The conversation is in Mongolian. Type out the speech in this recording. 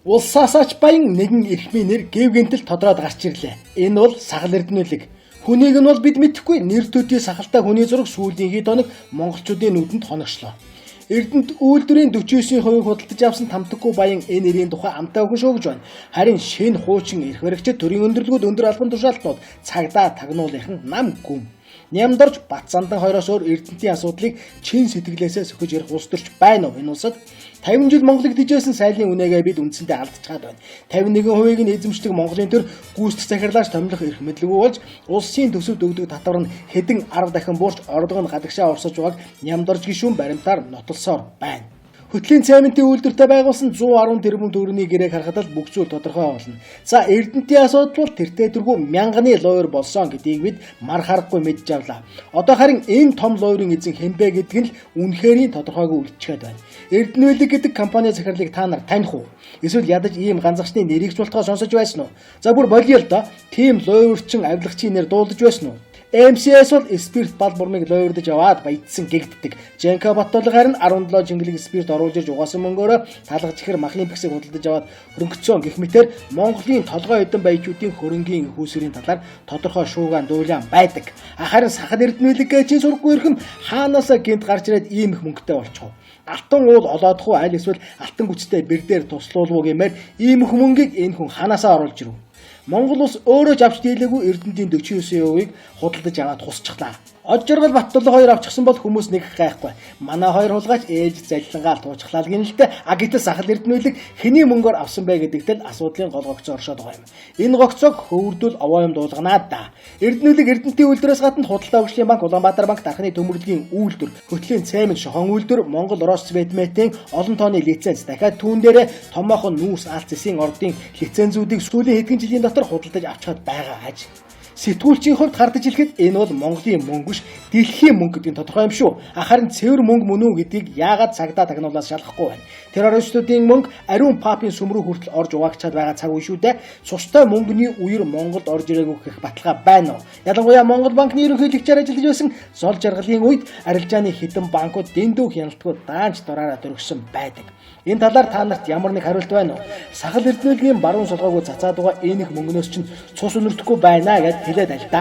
Улсаасаач баян нэгэн эрхмийн нэр гэв гэнтэл тодроод гарч ирлээ. Энэ бол сахал эрдэнэлэг. Хүнийг нь бол бид мэдэхгүй, нэр төдий сахалтай хүний зураг сүүлийн хэд хоног монголчуудын нүдэнд хоногчлоо. Эрдэнэт үйлдвэрийн 49% худалдаж авсан Тамтаггүй баян энэ нэрийн тухай амтай өхөн шүүгж байна. Харин шинэ хуучин эрх баригчид төрийн өндөрлгүүд өндөр албан тушаалтнууд цагдаа тагнуулынхан нам гүм. Нямдарч Батсандан хоёроос өөр Эрдэнэтийн асуудлыг чин сэтгэлээсээ сөхөж ярих улс төрч байна уу энэ улсад? 50 жил Монголыг дижээсэн сайлын үнээгээ бид үндсэндээ алдчихад байна. 51%-ийг нь эзэмшдэг Монголын төр гүйцэтгэх захирлаач томилох эрх мэдлэггүй болж улсын төсөвд өгдөг татвар нь хэдэн 10 дахин буурч орлого нь гадагшаа урсаж байгааг нямдарч гишүүн баримтаар нотолсоор байна. Хөтлийн цайментийн үйлдвэртэй байгуулсан 110 тэрбум төгрөгийн гэрээг харахад л бүх зүйл тодорхой болно. За Эрдэнэтийн асуудал бол тэртээ тэргүй мянганы лойр болсон гэдгийг бид мар харахгүй мэдж авлаа. Одоо харин энэ том лойрын эзэн хэмбэ гэдэг нь л үнэхэрийн тодорхойгүй үлдчихэд байна. Эрдэнэлэг гэдэг компани захирлыг та нар таних уу? Эсвэл ядаж ийм ганцчны нэрийг ч болтгоо сонсож байсан уу? За бүр болио л доо. Тим лойрчин авилгачийн нэр дуулдаж байсан уу? МСС бол спирт бал бурмыг лойрдож аваад баядсан гэгддэг. Женка Баттулга харин 17 жингэлэг спирт оруулж ирж угаасан мөнгөөрөө талгаж ихэр махын бэксийг худалдаж аваад хөрөнгөцсөн гэх мэтээр Монголын толгой эдэн баячуудын хөрөнгийн хүүсвэрийн талаар тодорхой шуугаан дуйлаан байдаг. Харин сахал эрдэнэлэг гэж сурахгүй ирхэм хаанаасаа гинт гарч ирээд ийм их мөнгөтэй болчихов. Алтан уул олоодохгүй аль эсвэл алтан güцтэй бэрдээр туслуулвуу гэмээр ийм их мөнгийг энэ хүн ханаасаа оруулж ирв. Монгол улс өөрөө авч дийлээгүй Эрдэнэтийн 49%-ийг худалдаж аваад хусчихлаа. Од жаргал Баттулга хоёр авчихсан бол хүмүүс нэг гайхгүй. Манай хоёр хулгайч ээлж заллангаал туучглаа л гинэлтэй. Гэтэл сахал эрдэнэлэг хэний мөнгөөр авсан бэ гэдэгт л асуудлын гол гогцоо оршоод байгаа юм. Энэ гогцоог хөвөрдөл овоо юм дуулганаа да. Эрдэнэлэг Эрдэнэтийн үйлдвэрээс гадна Худалдаа хөгжлийн банк, Улаанбаатар банк, Дархны төмөрлөгийн үйлдвэр, Хөтлийн цаймент, шохон үйлдвэр, Монгол Рос Цветметийн олон тооны лиценз, дахиад түүн дээрээ томоохон нүүрс алт зэсийн ордын лицензүүдийг сүүлийн хэдхэн жилийн дотор худалдаж авчихад байгаа аж. Сэтгүүлчийн хувьд хардаж хэлэхэд энэ бол Монголын мөнгө биш, дэлхийн мөнгө гэдэг нь тодорхой юм шүү. Харин цэвэр мөнгө мөн үү гэдгийг яагаад цагдаа тагнуулаас шалгахгүй байна. Террористуудын мөнгө ариун папын сүм рүү хүртэл орж угаагчаад байгаа цаг үе шүү дээ. Цустай мөнгөний үер Монголд орж ирээгүй гэх баталгаа байна уу? Ялангуяа Монгол банкны ерөнхийлөгчээр ажиллаж байсан Зол жаргалын үед арилжааны хэдэн банкуд дэндүү хяналтгүй даанч дураараа дөргсөн байдаг. Энэ талаар та нарт ямар нэг хариулт байна уу? Сахал эрдэнэлгийн баруун солгоогүй цацаад байгаа энэ их мөнгнөөс чинь цус өнөрдөхгүй байна гэж хэлээд аль та.